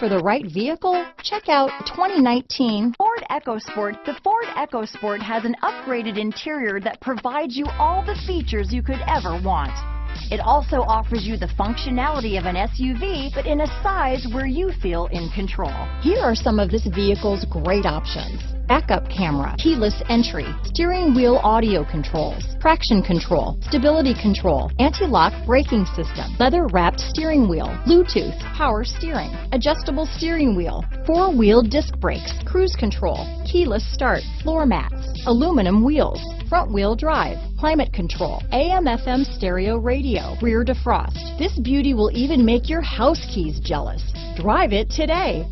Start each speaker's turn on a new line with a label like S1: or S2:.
S1: for the right vehicle? Check out 2019
S2: Ford EcoSport. The Ford EcoSport has an upgraded interior that provides you all the features you could ever want. It also offers you the functionality of an SUV, but in a size where you feel in control.
S1: Here are some of this vehicle's great options: backup camera, keyless entry, steering wheel audio controls, traction control, stability control, anti-lock braking system, leather-wrapped steering wheel, Bluetooth, power steering, adjustable steering wheel, four-wheel disc brakes, cruise control, keyless start, floor mats, aluminum wheels, front-wheel drive, climate control, AM/FM stereo radio, rear defrost. This beauty will even make your house keys jealous. Drive it today.